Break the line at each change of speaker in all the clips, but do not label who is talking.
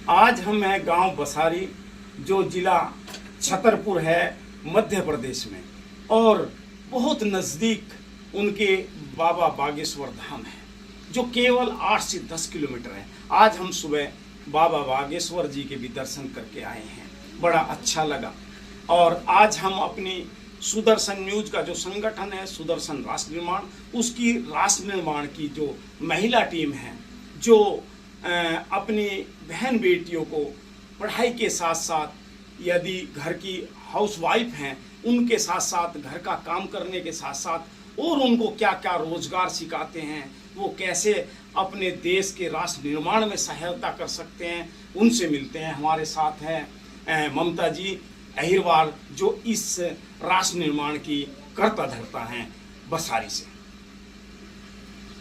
आज हम हैं गांव बसारी, जो जिला छतरपुर है मध्य प्रदेश में, और बहुत नज़दीक उनके बाबा बागेश्वर धाम है जो केवल 8 से 10 किलोमीटर है। आज हम सुबह बाबा बागेश्वर जी के भी दर्शन करके आए हैं, बड़ा अच्छा लगा। और आज हम अपनी सुदर्शन न्यूज का जो संगठन है सुदर्शन राष्ट्र निर्माण, उसकी राष्ट्र निर्माण की जो महिला टीम है, जो अपनी बहन बेटियों को पढ़ाई के साथ साथ यदि घर की हाउसवाइफ हैं उनके साथ साथ घर का काम करने के साथ साथ और उनको क्या क्या रोजगार सिखाते हैं, वो कैसे अपने देश के राष्ट्र निर्माण में सहायता कर सकते हैं, उनसे मिलते हैं। हमारे साथ हैं ममता जी अहिरवाल, जो इस राष्ट्र निर्माण की कर्ता धर्ता हैं बसारी से।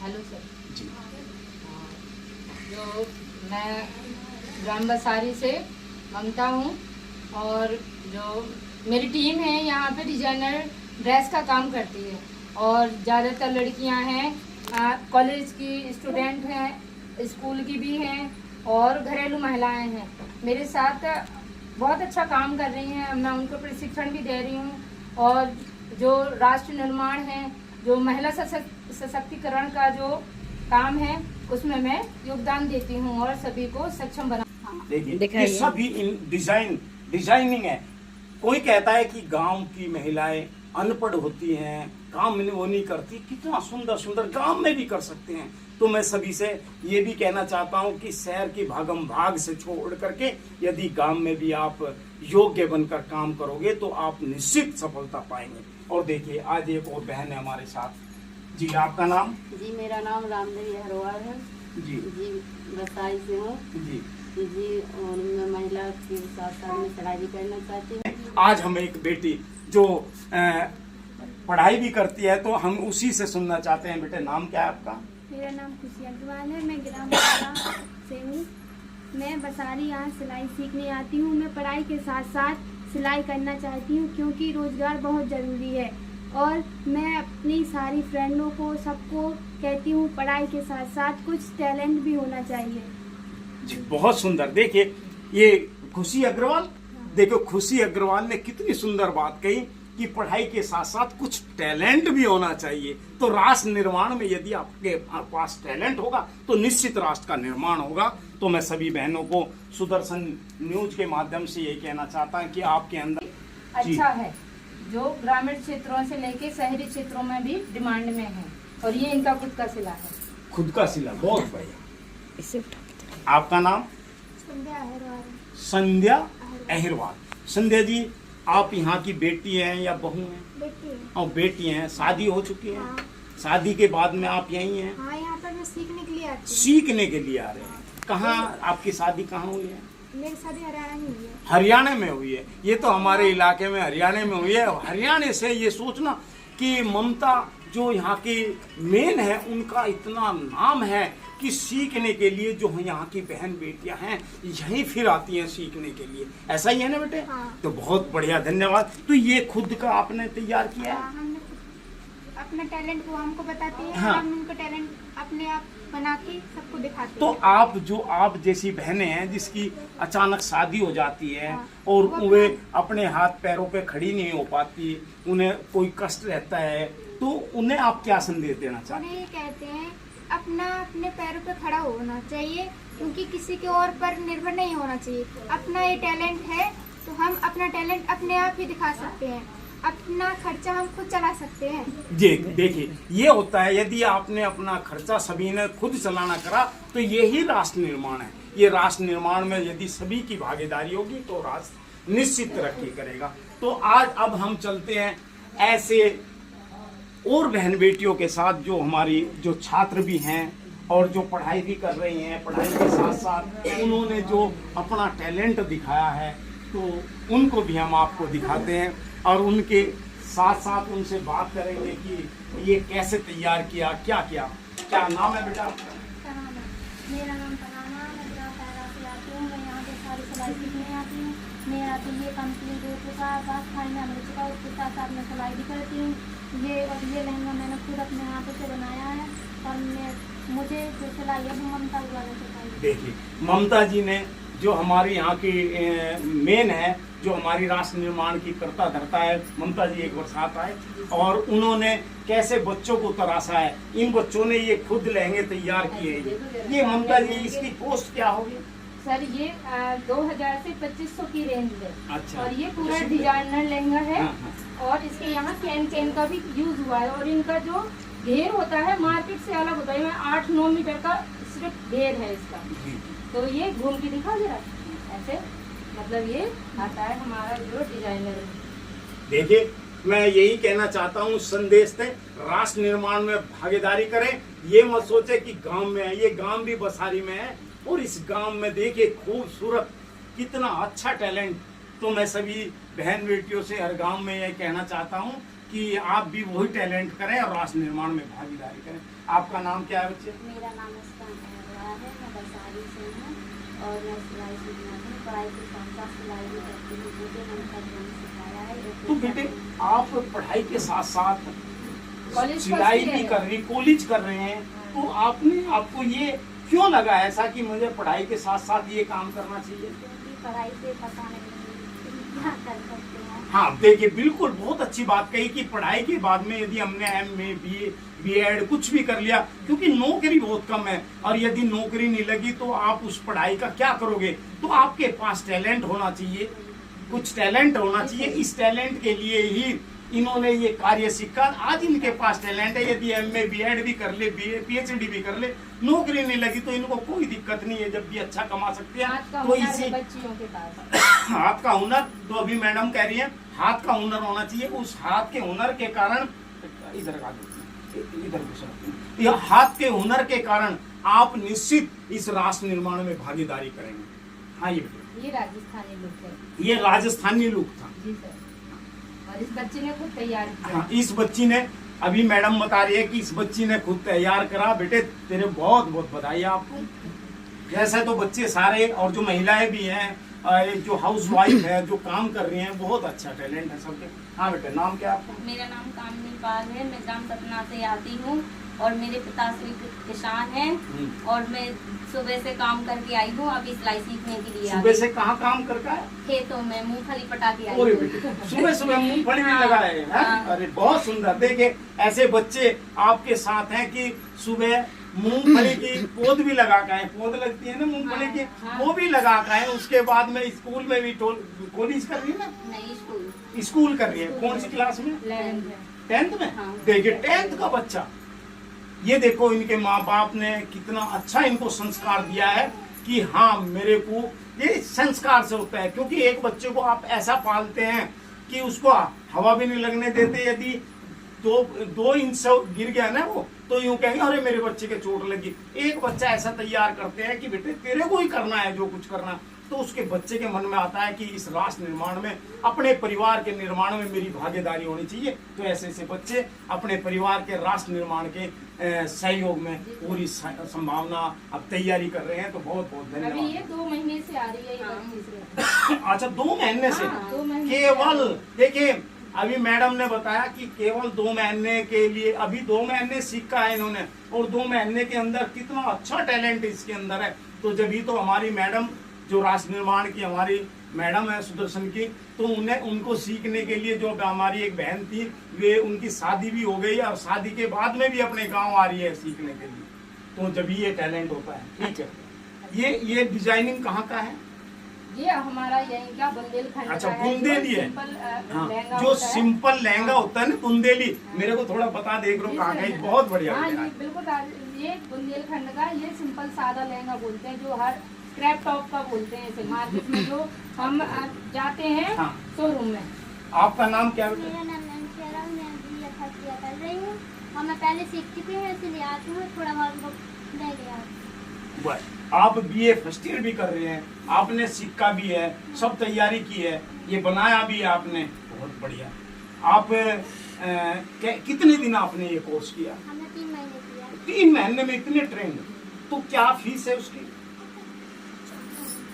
हेलो सर
जी।
जो मैं ग्राम बसारी से ममता हूँ, और जो मेरी टीम है यहाँ पे डिजाइनर ड्रेस का काम करती है, और ज़्यादातर लड़कियाँ हैं, कॉलेज की स्टूडेंट हैं, स्कूल की भी हैं, और घरेलू महिलाएं हैं। मेरे साथ बहुत अच्छा काम कर रही हैं, मैं उनको प्रशिक्षण भी दे रही हूँ। और जो राष्ट्र निर्माण है, जो महिला सशक्तिकरण का जो काम है, उसमें मैं योगदान देती हूँ और सभी को सक्षम बना।
देखिए ये सभी डिजाइनिंग है। कोई कहता है कि गांव की महिलाएं अनपढ़ होती हैं, काम वो नहीं करती, कितना सुंदर सुंदर गांव में भी कर सकते हैं। तो मैं सभी से ये भी कहना चाहता हूं कि शहर की भागम भाग से छोड़ करके यदि गांव में भी आप योग्य बनकर काम करोगे तो आप निश्चित सफलता पाएंगे। और देखिए आज एक और बहन है हमारे साथ। जी, आपका नाम?
जी, मेरा नाम रामदेवी अहिरवाल है।
जी
जी, बसाई से हूँ।
जी
जी, और मैं महिला के साथ साथ में पढ़ाई भी करना चाहती हूँ।
आज हम एक बेटी जो पढ़ाई भी करती है, तो हम उसी से सुनना चाहते हैं। बेटे, नाम क्या है आपका?
मेरा नाम खुशी अग्रवाल है, मैं ग्राम बसारा से हूँ। मैं बसारी यहाँ सिलाई सीखने आती हूँ। मैं पढ़ाई के साथ साथ सिलाई करना चाहती हूँ क्योंकि रोजगार बहुत ज़रूरी है, और मैं अपनी सारी फ्रेंडों को सबको कहती हूँ पढ़ाई के साथ साथ कुछ टैलेंट भी होना चाहिए।
जी, बहुत सुंदर। देखिए ये खुशी अग्रवाल, देखो खुशी अग्रवाल ने कितनी सुंदर बात कही कि पढ़ाई के साथ साथ कुछ टैलेंट भी होना चाहिए। तो राष्ट्र निर्माण में यदि आपके पास टैलेंट होगा तो निश्चित राष्ट्र का निर्माण होगा। तो मैं सभी बहनों को सुदर्शन न्यूज के माध्यम से ये कहना चाहता हूँ कि आपके अंदर
अच्छा है, जो ग्रामीण क्षेत्रों से लेके शहरी क्षेत्रों में भी डिमांड में है, और ये इनका खुद का सिला है।
खुद का सिला, बहुत बढ़िया। आपका नाम?
संध्या अहिरवाल।
संध्या अहिरवाल। संध्या जी, आप यहाँ की बेटी हैं या बहू हैं?
बेटी है।
और बेटी हैं, शादी हो चुकी है?
हाँ।
शादी के बाद में आप यहीं हैं?
हाँ, यहाँ पर मैं सीखने के लिए आती हूँ।
सीखने के लिए आ रहे हैं। कहाँ आपकी शादी कहाँ हुई है?
मेरी शादी हरियाणा में हुई है।
हरियाणा में हुई है। ये तो हमारे इलाके में हरियाणा में हुई है। हरियाणा से ये सोचना कि ममता जो यहाँ की मेन है, उनका इतना नाम है कि सीखने के लिए जो यहाँ की बहन बेटियां हैं यहीं फिर आती हैं सीखने के लिए। ऐसा ही है ना बेटे?
हाँ।
तो बहुत बढ़िया, धन्यवाद। तो ये खुद का आपने तैयार किया है?
हाँ, हमने अपना टैलेंट वो हमको बताती है।
हाँ।
हम उनको टैलेंट अपने आप बना के सबको दिखाते
तो
हैं।
आप जैसी बहनें हैं जिसकी अचानक शादी हो जाती है,
हाँ।
और
वो
वे अपने हाथ पैरों पे खड़ी नहीं हो पाती, उन्हें कोई कष्ट रहता है, तो उन्हें आप क्या संदेश देना चाहते हैं?
उन्हें ये कहते हैं अपने पैरों पे खड़ा होना चाहिए, क्योंकि किसी के और पर निर्भर नहीं होना चाहिए। अपना ये टैलेंट है तो हम अपना टैलेंट अपने आप ही दिखा सकते हैं, अपना खर्चा हम खुद चला सकते हैं।
जी, देखिए ये होता है, यदि आपने अपना खर्चा सभी ने खुद चलाना करा तो यही राष्ट्र निर्माण है। ये राष्ट्र निर्माण में यदि सभी की भागीदारी होगी तो राष्ट्र निश्चित तरक्की करेगा। तो आज अब हम चलते हैं ऐसे और बहन बेटियों के साथ जो हमारी जो छात्र भी हैं और जो पढ़ाई भी कर रही हैं। पढ़ाई के साथ साथ उन्होंने जो अपना टैलेंट दिखाया है, तो उनको भी हम आपको दिखाते हैं और उनके साथ साथ उनसे बात करेंगे कि ये कैसे तैयार किया, क्या किया। क्या नाम है बेटा आपका?
मेरा नाम तराना, मैं ग्राम पैरा से आती हूँ। मैं यहाँ पे सारी सिलाई सीखने आती हूँ। मेरा तो ये कंप्लीट हो चुका है, बस फाइनल हो चुका है। उसके साथ साथ मैं सिलाई भी करती हूँ। ये लहंगा मैंने खुद अपने हाथों से बनाया है, और मुझे जो सिलाई है वो ममता द्वारा सिखाई।
देखिए ममता जी ने जो हमारे यहाँ की मेन है, जो हमारी राष्ट्र निर्माण की करता धरता है, ममता जी एक बरसात आए और उन्होंने कैसे बच्चों को तराशा है। इन बच्चों ने ये खुद लहंगे तैयार किए हैं। ये ममता जी इसकी कॉस्ट क्या होगी?
सर ये 2000 से 2500 की रेंज है।
अच्छा।
और ये पूरा डिजाइनर लहंगा है।
हाँ, हाँ।
और इसके यहाँ कैन का भी यूज हुआ है। और इनका जो घेर होता है मार्केट से अलग होता है। 8-9 मीटर का सिर्फ घेर है इसका। तो ये घूम के दिखा जरा ऐसे, मतलब ये आता है हमारा जो डिजाइनर है।
देखिए, मैं यही कहना चाहता हूँ, संदेश थे राष्ट्र निर्माण में भागीदारी करें। ये मत सोचे कि गांव में है, ये गांव भी बसारी में है और इस गांव में देखिए खूबसूरत कितना अच्छा टैलेंट। तो मैं सभी बहन बेटियों से हर गांव में ये कहना चाहता हूँ कि आप भी वही टैलेंट करें और राष्ट्र निर्माण में भागीदारी करें। आपका नाम क्या है बच्चे?
मेरा नाम मुस्कान है, मैं बसारी से हूँ और मैं सिलाई सीखना हूँ। पढ़ाई के साथ साथ सिलाई भी करती हूँ। मुझे ममता जी ने सिखाया है।
तो बेटे, आप पढ़ाई के साथ साथ
कॉलेज
सिलाई
फर्स्ट
भी
ईयर
कर रही, कॉलेज कर रहे हैं, तो आपको ये क्यों लगा ऐसा कि मुझे पढ़ाई के साथ साथ ये काम करना चाहिए?
क्योंकि पढ़ाई से पता नहीं क्या कर सकते हैं।
हाँ देखिए, बिल्कुल बहुत अच्छी बात कही कि पढ़ाई के बाद में यदि हमने MA BEd कुछ भी कर लिया, क्योंकि नौकरी बहुत कम है और यदि नौकरी नहीं लगी तो आप उस पढ़ाई का क्या करोगे? तो आपके पास टैलेंट होना चाहिए, कुछ टैलेंट होना चाहिए। इस टैलेंट के लिए ही इन्होंने ये कार्य सीखा। आज इनके पास टैलेंट है। यदि MA BEd भी कर ले, BA PhD भी कर ले, नौकरी नहीं लगी तो इनको कोई दिक्कत नहीं है, जब भी अच्छा कमा सकते
हाथ
हैं।
का
तो
हुनर
इसी
है बच्चियों के पास।
हाथ का हुनर, तो अभी मैडम कह रही है हाथ का हुनर होना चाहिए। उस हाथ के हुनर के कारण इधर का इधर यह हाथ के हुनर के कारण आप निश्चित इस राष्ट्र निर्माण में भागीदारी करेंगे। हाँ ये
राजस्थानी लुक है।
ये राजस्थानी लुक था
जी सर। और इस बच्चे ने खुद तैयार किया।
हाँ, इस बच्ची ने, अभी मैडम बता रही है कि इस बच्ची ने खुद तैयार करा। बेटे तेरे बहुत बहुत बधाई आपको। जैसे तो बच्चे सारे और जो महिलाएं भी हैं, जो हाउस वाइफ है, जो काम कर रही हैं, बहुत अच्छा टैलेंट है सबके। हाँ बेटे, नाम क्या आपका?
मेरा नाम कामनी पाल है। मैं ग्राम सतना से आती हूँ और मेरे पिताश्री किसान हैं और मैं सुबह से काम करके आई हूँ। अभी सिलाई सीखने के लिए
सुबह से कहाँ काम करके आए?
खेतों में मूंगफली पटा के आई
अरे
हूँ।
बेटे, सुबह सुबह मूंगफली भी लगाए हैं?
हाँ।
अरे बहुत सुंदर। देखिए, ऐसे बच्चे आपके साथ हैं कि सुबह मूंगफली की पौध भी लगा के आए। पौध लगती है ना मूंगफली की, वो भी लगा के आए। उसके बाद में स्कूल में भी कॉलेज कर रही है ना?
नहीं,
स्कूल कर रही है। कौन सी क्लास में? 10th में।
हाँ।
देखिए 10th का बच्चा, ये देखो इनके माँ बाप ने कितना अच्छा इनको संस्कार दिया है कि हाँ मेरे को ये संस्कार से होता है। क्योंकि एक बच्चे को आप ऐसा पालते हैं कि उसको हवा भी नहीं लगने देते। यदि 2 इंच गिर गया ना वो, तो यूं कहेंगे अरे मेरे बच्चे के चोट लगी। एक बच्चा ऐसा तैयार करते हैं कि बेटे तेरे को ही करना है जो कुछ करना, तो उसके बच्चे के मन में आता है कि इस राष्ट्र निर्माण में, अपने परिवार के निर्माण में मेरी भागीदारी होनी चाहिए। तो ऐसे ऐसे बच्चे अपने परिवार के राष्ट्र निर्माण के सहयोग में पूरी संभावना अब तैयारी कर रहे हैं। तो बहुत बहुत
अभी
धन्यवाद।
ये 2 महीने से आ रही है ये बच्ची से।
अच्छा, 2 महीने से?
हाँ, 2 महीने
केवल देखिए, अभी मैडम ने बताया कि केवल 2 महीने के लिए, अभी 2 महीने सीखा है इन्होंने और 2 महीने के अंदर कितना अच्छा टैलेंट इसके अंदर है। तो जब ही तो हमारी मैडम, जो राष्ट्र निर्माण की हमारी मैडम है सुदर्शन की, तो उनको सीखने के लिए, जो हमारी एक बहन थी, वे उनकी शादी भी हो गई और शादी के बाद में भी अपने गांव आ रही है सीखने के लिए। तो जब ये टैलेंट होता है। ठीक है, ये डिजाइनिंग कहाँ का है?
ये हमारा यहीं का बुंदेलखंड
अच्छा,
का है।
बुंदेली है।
सिंपल
हाँ,
लहंगा
जो
होता है।
सिंपल लहंगा होता है ना बुंदेली, मेरे को थोड़ा बता देख लो कहाँ का है। बहुत बढ़िया
हाँ
है।
जी बिल्कुल। ये बुंदेलखंड का, ये सिंपल सादा लहंगा बोलते हैं, जो हर क्रैप टॉप का बोलते हैं इसे मार्केट में, जो हम जाते हैं
हाँ।
शोरूम में।
आपका नाम क्या है?
मेरा नाम नंशेरा, मैं अभी यथाक्रिया कर रही हूँ और मैं पहले सीख चुकी हूँ, इसलिए आती हूँ। थोड़ा बहुत रह गया।
आप BA फर्स्ट ईयर भी कर रहे हैं, आपने सीखा भी है, सब तैयारी की है, ये बनाया भी है आपने, बहुत बढ़िया। आप कितने दिन आपने ये कोर्स किया?
हमने 3 महीने किया।
3 महीने में इतने ट्रेंड, तो क्या फीस है उसकी?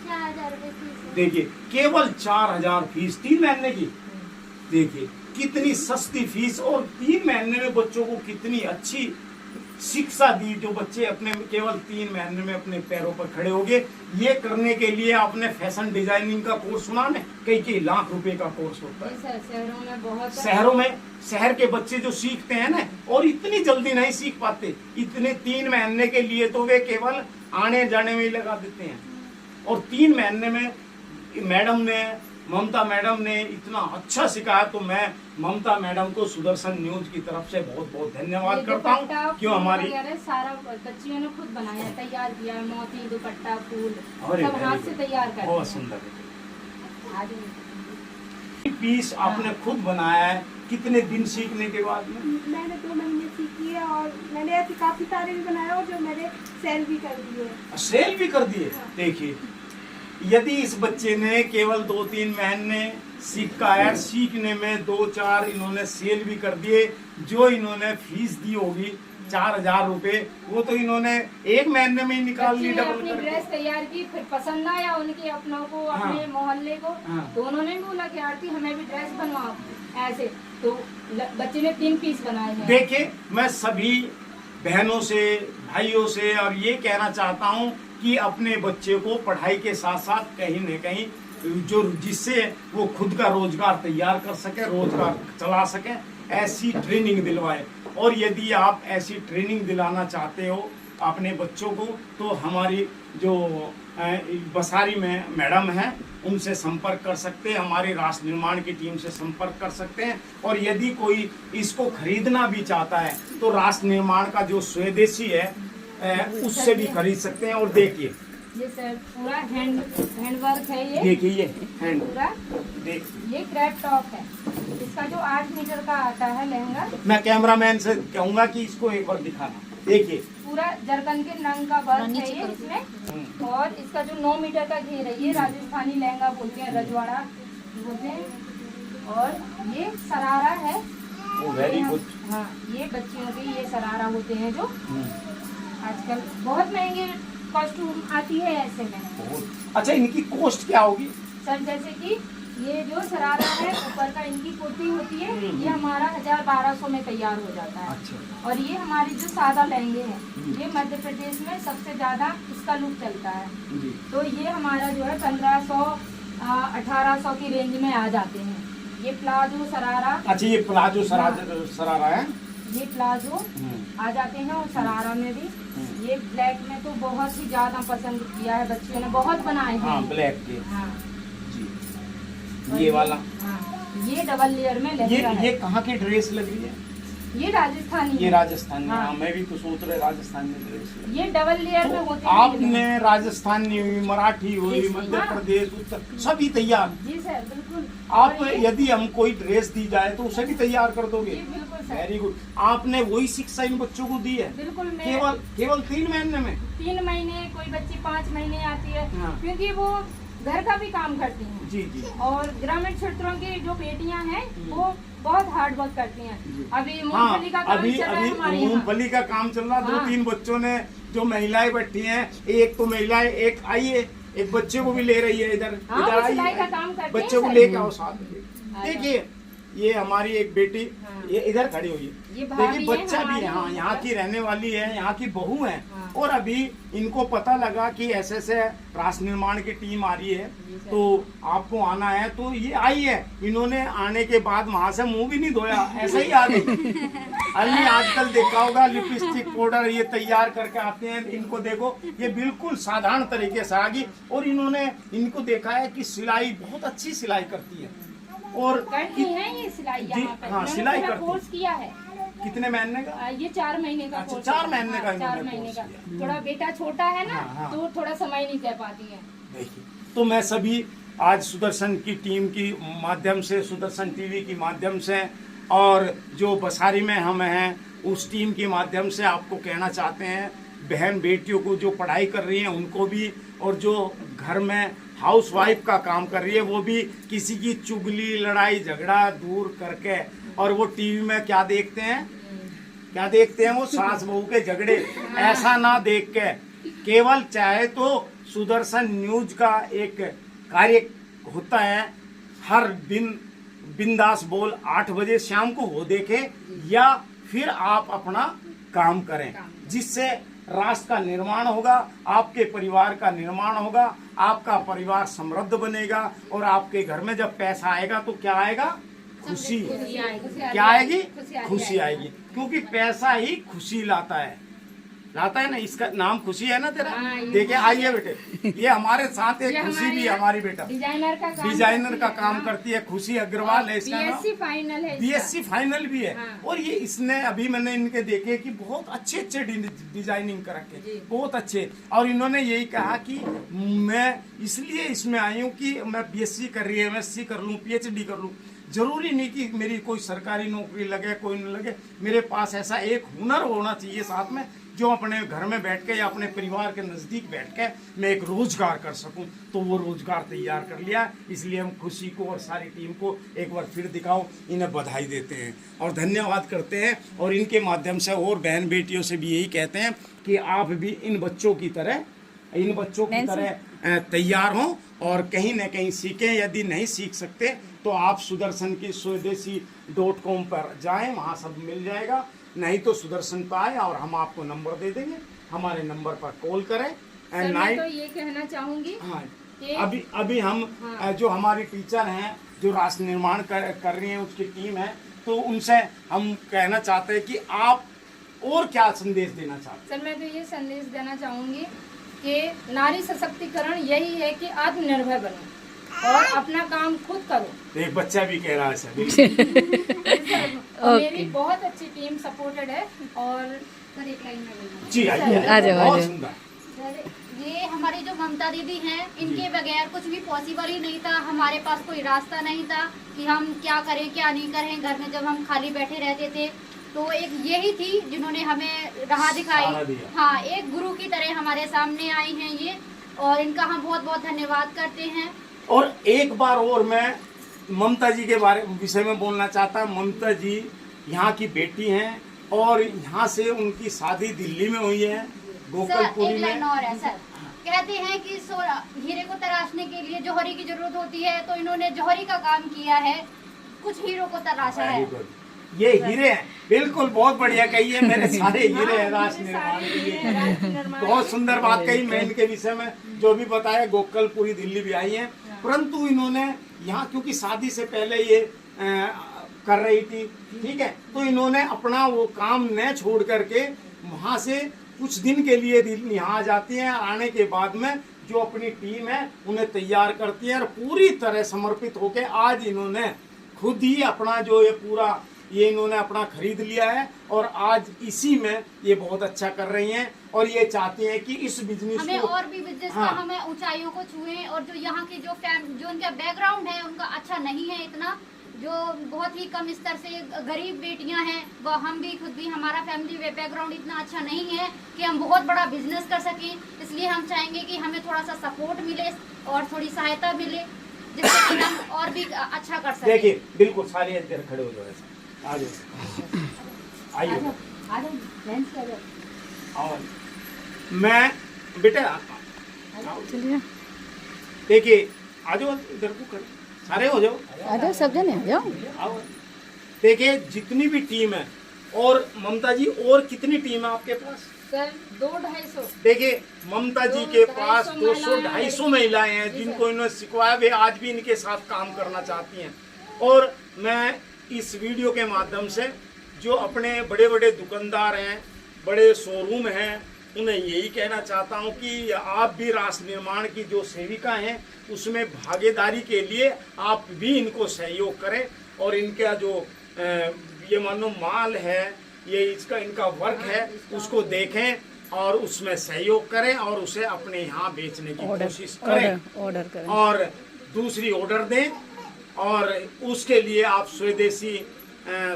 4000 रुपये फीस है।
देखिए, केवल 4000 फीस 3 महीने की। देखिए कितनी सस्ती फीस, और 3 महीने में बच्चों को कितनी अच्छी शिक्षा दी, जो बच्चे अपने केवल 3 महीने में अपने पैरों पर खड़े हो गए। ये करने के लिए आपने फैशन डिजाइनिंग का कोर्स सुना है, कई लाख रुपए का कोर्स होता है।
जी सर, शहरों में बहुत
शहरों में शहर के बच्चे जो सीखते हैं ना, और इतनी जल्दी नहीं सीख पाते, इतने 3 महीने के लिए तो वे केवल आने जाने में ही लगा देते हैं। और 3 महीने में ममता मैडम ने इतना अच्छा सिखाया, तो मैं ममता मैडम को सुदर्शन न्यूज की तरफ से बहुत बहुत धन्यवाद करता हूँ। क्यों हमारी
सारा बच्चियों ने खुद बनाया, तैयार किया है, मोती, दुपट्टा, फूल
अरे
सब हाथ से तैयार करते
बहुत
हैं।
सुंदर है।
आगे
पीस आपने खुद बनाया है, कितने दिन सीखने के बाद में?
मैंने 2 महीने सीखी है और मैंने ऐसे काफ़ी सारे भी बनाए और जो मैंने सेल भी कर दिए।
सेल भी कर दिए। देखिए, यदि इस बच्चे ने केवल 2-3 महीने सीखा है, सीखने में 2-4 इन्होंने सेल भी कर दिए। जो इन्होंने फीस दी होगी 4000 रुपए, वो तो इन्होंने 1 महीने में ही निकाल ली
बच्ची ने
डबल
अपनी
करके।
ड्रेस तैयार की, फिर पसंद आया उनके अपनों को, अपने
हाँ।
मोहल्ले को,
हाँ।
तो उन्होंने बोला कि आरती हमें भी ड्रेस बनवाओ ऐसे, तो बच्चे ने 3 पीस बनाए हैं।
देखिए, मैं सभी बहनों से, भाइयों से और ये कहना चाहता हूँ कि अपने बच्चे को पढ़ाई के साथ साथ कहीं न कहीं जो जिससे वो खुद का रोजगार तैयार कर सके, रोजगार चला सके, ऐसी ट्रेनिंग दिलवाए। और यदि आप ऐसी ट्रेनिंग दिलाना चाहते हो अपने बच्चों को, तो हमारी जो बसारी में मैडम हैं उनसे संपर्क कर सकते हैं, हमारी राष्ट्र निर्माण की टीम से संपर्क कर सकते हैं। और यदि कोई इसको खरीदना भी चाहता है तो राष्ट्र निर्माण का जो स्वदेशी है उससे भी खरीद सकते हैं। और देखिए,
ये सर पूरा हैंड वर्क है, ये
देखिए ये हैंड,
पूरा
देखिए
ये क्रैप टॉप है। इसका जो 8 मीटर का आता है लहंगा,
मैं कैमरामैन से कहूंगा कि इसको एक बार दिखाना। देखिए
पूरा जरकन के नंग का वर्क है ये इसमें। और इसका जो 9 मीटर का घेर है, ये राजस्थानी लहंगा बोलते हैं, रजवाड़ा बोलते हैं। और ये सरारा है,
वेरी गुड।
हाँ, ये बच्चियों के ये सरारा होते हैं जो आजकल बहुत महंगे कॉस्ट्यूम आती है ऐसे में।
अच्छा, इनकी कॉस्ट क्या होगी?
सर जैसे कि ये जो सरारा है, ऊपर का इनकी कुर्ती होती है, ये हमारा 1000-1200 में तैयार हो जाता है।
अच्छा।
और ये हमारी जो सादा लहंगे हैं, ये मध्य प्रदेश में सबसे ज्यादा इसका लुक चलता है।
जी।
तो ये हमारा जो है 1500-1800 की रेंज में आ जाते हैं। ये प्लाजो सरारा,
अच्छा, ये प्लाजो सरारा है।
ये प्लाजो आ जाते हैं, और सरारा में भी ये ब्लैक में तो बहुत ही ज्यादा पसंद किया है बच्चियों ने, बहुत बनाए हैं।
हाँ, ब्लैक के।
हाँ,
जी, ये वाला।
हाँ, ये डबल लेयर में लहंगा है।
ये कहाँ की ड्रेस लग रही है?
ये राजस्थानी
ये
है।
राजस्थानी।
हाँ।
हाँ, मैं भी तो सोच रहे राजस्थानी ड्रेस।
ये डबल लेयर में होते हैं।
आपने राजस्थानी हुई, मराठी हुई, मध्य प्रदेश, उत्तर, सभी तैयार।
जी सर, बिल्कुल।
आप
और ये-
यदि हम कोई ड्रेस दी जाए तो उसे भी तैयार कर दोगे?
जी बिल्कुल सर,
वेरी गुड। आपने वही शिक्षा इन बच्चों को दी है?
बिल्कुल। मैं
केवल 3 महीने में?
3 महीने, कोई बच्ची 5 महीने आती है,
हाँ।
क्योंकि वो घर का भी काम करती हैं।
जी जी।
और ग्रामीण क्षेत्रों की जो बेटियां हैं वो बहुत हार्ड वर्क करती हैं। अभी
हाँ,
मूंगफली का काम
अभी
चल रहा है हमारे यहाँ।
मूंगफली का काम चल रहा।
हाँ।
2-3 बच्चों ने, जो महिलाएं बैठी हैं, एक तो महिलाएं, एक आई है, एक बच्चे को भी ले रही है इधर।
हाँ,
इधर
वो
आई
सिलाई
है।
का काम करती हैं
बच्चे को
सर।
लेके आओ साथ में।
आ
देखिए, ये हमारी एक बेटी,
हाँ।
ये इधर खड़ी हुई
ये
है।
भाभी
देखिए,
है
बच्चा भी
हमारी,
है। हाँ, यहाँ की रहने वाली है, यहाँ की बहू है।
हाँ।
और अभी इनको पता लगा कि ऐसे राष्ट्र निर्माण की टीम आ रही है,
जी सर।
तो आपको आना है, तो ये आई है। इन्होंने आने के बाद वहां से मुंह भी नहीं धोया, ऐसा ही आ गई। अभी आजकल देखा होगा लिपस्टिक पाउडर ये तैयार करके आते हैं। इनको देखो, ये बिल्कुल साधारण तरीके से आ गई। और इन्होंने इनको देखा है कि सिलाई बहुत अच्छी सिलाई करती है। और
करती है ये सिलाई
जी,
यहाँ पे।
हाँ,
इन्होंने
सिलाई
पूरा
करती
कोर्स किया है।
कितने महीने का?
ये 4 महीने का
अच्छा,
कोर्स
4
है।
महीने का
हाँ,
इन्होंने
4 महीने
कोर्स
का।
किया।
थोड़ा बेटा छोटा है ना,
हाँ, हाँ।
तो थोड़ा समय नहीं दे पाती है।
देखिए, तो मैं सभी आज सुदर्शन की टीम की माध्यम से, सुदर्शन टीवी की माध्यम से, और जो बसारी में हम हैं उस टीम के माध्यम से आपको कहना चाहते हैं, बहन बेटियों को जो पढ़ाई कर रही हैं उनको भी, और जो घर में हाउस वाइफ का काम कर रही है वो भी, किसी की चुगली, लड़ाई झगड़ा दूर करके। और वो टीवी में क्या देखते हैं, क्या देखते हैं? वो सास बहू के झगड़े, ऐसा ना देख के केवल चाहे तो सुदर्शन न्यूज का एक कार्य होता है हर दिन, बिंदास बोल 8 बजे शाम को, वो देखे, या फिर आप अपना काम करें, जिससे राष्ट्र का निर्माण होगा, आपके परिवार का निर्माण होगा, आपका परिवार समृद्ध बनेगा और आपके घर में जब पैसा आएगा तो क्या आएगा? खुशी। क्या आएगी? खुशी आएगी, क्योंकि पैसा ही खुशी लाता है ना। इसका नाम खुशी है ना तेरा? देखिए आइए बेटे, ये हमारे साथ एक खुशी भी है हमारी बेटा, डिजाइनर का काम करती है, खुशी अग्रवाल है इसका नाम,
फाइनल है,
BSc फाइनल भी है। और ये इसने अभी मैंने इनके देखे कि बहुत अच्छे अच्छे डिजाइनिंग कर रखे, बहुत अच्छे। और इन्होंने यही कहा कि मैं इसलिए इसमें आई हूँ कि मैं BSc कर रही है, MSc कर लूँ, PhD कर लूँ। जरूरी नहीं कि मेरी कोई सरकारी नौकरी लगे, कोई न लगे, मेरे पास ऐसा एक हुनर होना चाहिए साथ में, जो अपने घर में बैठ के या अपने परिवार के नज़दीक बैठ के मैं एक रोजगार कर सकूं। तो वो रोजगार तैयार कर लिया। इसलिए हम खुशी को और सारी टीम को एक बार फिर दिखाओ, इन्हें बधाई देते हैं और धन्यवाद करते हैं। और इनके माध्यम से और बहन बेटियों से भी यही कहते हैं कि आप भी इन बच्चों की तरह तैयार हों और कहीं न कहीं सीखें। यदि नहीं सीख सकते तो आप सुदर्शन की स्वदेशी.com पर जाएं, वहाँ सब मिल जाएगा। नहीं तो सुदर्शन पर आए और हम आपको नंबर दे देंगे, हमारे नंबर पर कॉल करें।
सर, मैं तो ये कहना चाहूंगी,
हाँ, अभी हम जो हमारी टीचर हैं, जो राष्ट्र निर्माण कर रही हैं, उसकी टीम है, तो उनसे हम कहना चाहते हैं कि आप और क्या संदेश देना चाहते हैं?
सर, मैं तो ये संदेश देना चाहूंगी कि नारी सशक्तिकरण यही है कि आत्मनिर्भर बनो और अपना काम खुद करो।
एक बच्चा भी कह रहा है सर।
और मेरी बहुत अच्छी टीम सपोर्टेड है। और सर एक लाइन में
जी आइए, बहुत सुंदर।
ये हमारी जो ममता दीदी हैं, इनके बगैर कुछ भी पॉसिबल ही नहीं था। हमारे पास कोई रास्ता नहीं था कि हम क्या करें क्या नहीं करें। घर में जब हम खाली बैठे रहते थे तो एक यही थी जिन्होंने हमें राह दिखाई। हाँ, एक गुरु की तरह हमारे सामने आई हैं ये, और इनका हम बहुत बहुत धन्यवाद करते हैं।
और एक बार और मैं ममता जी के विषय में बोलना चाहता हूँ। ममता जी यहाँ की बेटी हैं और यहाँ से उनकी शादी दिल्ली में हुई है, गोकलपुरी में।
लाइन और है सर, कहते हैं कि हीरे को तराशने के लिए जौहरी की जरूरत होती है, तो इन्होंने जौहरी का काम किया है, कुछ हीरो को तराशा है।
ये हीरे हैं, बिल्कुल, बहुत बढ़िया कही है। मेरे सारे हीरे हैं राष्ट्र निर्माण के लिए। बहुत सुंदर बात कही। मैं इनके विषय में जो भी बताया, गोकलपुरी दिल्ली भी आई हैं, परंतु इन्होंने यहाँ क्योंकि शादी से पहले ये कर रही थी, ठीक है, तो इन्होंने अपना वो काम न छोड़ करके वहाँ से कुछ दिन के लिए यहाँ आ जाती हैं। आने के बाद में जो अपनी टीम है उन्हें तैयार करती है और पूरी तरह समर्पित होकर आज इन्होंने खुद ही अपना जो ये पूरा ये इन्होंने अपना खरीद लिया है और आज इसी में ये बहुत अच्छा कर रही हैं। और ये चाहती हैं कि इस बिजनेस
हमें
को
और भी बिजनेस
हाँ,
का हमें ऊंचाइयों को छुए। और जो यहाँ की जो उनका बैकग्राउंड है उनका अच्छा नहीं है इतना, जो बहुत ही कम स्तर से गरीब बेटियां हैं, वो हम भी खुद भी, हमारा फैमिली बैकग्राउंड इतना अच्छा नहीं है कि हम बहुत बड़ा बिजनेस कर सकें। इसलिए हम चाहेंगे कि हमें थोड़ा सा सपोर्ट मिले और थोड़ी सहायता मिले, जिससे कि हम और भी अच्छा कर सकें।
देखिए बिल्कुल सारे इधर खड़े हो जाओ, आ जाओ, आइए। और मैं बेटा देखिए आ जाओ, इधर को कर, सारे हो जाओ,
आ जाओ, सब जने आ जाओ।
आओ। देखिए जितनी भी टीम है, और ममता जी और कितनी टीम है आपके पास?
सर 200-250।
देखिए ममता जी के पास 200-250 महिलाएं हैं जिनको इन्होंने सिखवाया, वे आज भी इनके साथ काम करना चाहती हैं। और मैं इस वीडियो के माध्यम से जो अपने बड़े बड़े दुकानदार हैं, बड़े शोरूम हैं, उन्हें यही कहना चाहता हूं कि आप भी राष्ट्र निर्माण की जो सेविका हैं उसमें भागीदारी के लिए आप भी इनको सहयोग करें और इनका जो ये मानो माल है, ये इनका वर्क है, उसको देखें और उसमें सहयोग करें और उसे अपने यहाँ बेचने की कोशिश करें और दूसरी ऑर्डर दें। और उसके लिए आप स्वदेशी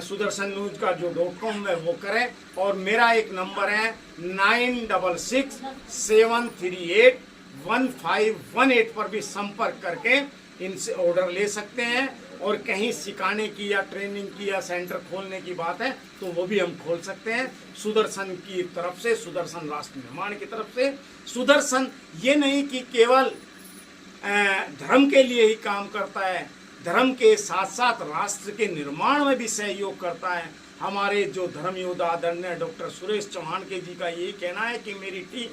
सुदर्शन न्यूज का जो .com है वो करें। और मेरा एक नंबर है 9667381518 पर भी संपर्क करके इनसे ऑर्डर ले सकते हैं। और कहीं सिखाने की या ट्रेनिंग की या सेंटर खोलने की बात है तो वो भी हम खोल सकते हैं सुदर्शन की तरफ से, सुदर्शन राष्ट्र निर्माण की तरफ से। सुदर्शन ये नहीं कि केवल धर्म के लिए ही काम करता है, धर्म के साथ साथ राष्ट्र के निर्माण में भी सहयोग करता है। हमारे जो धर्म योद्धा आदरणीय डॉक्टर सुरेश चौहान के जी का यही कहना है कि मेरी टीम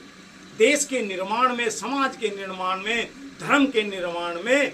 देश के निर्माण में, समाज के निर्माण में, धर्म के निर्माण में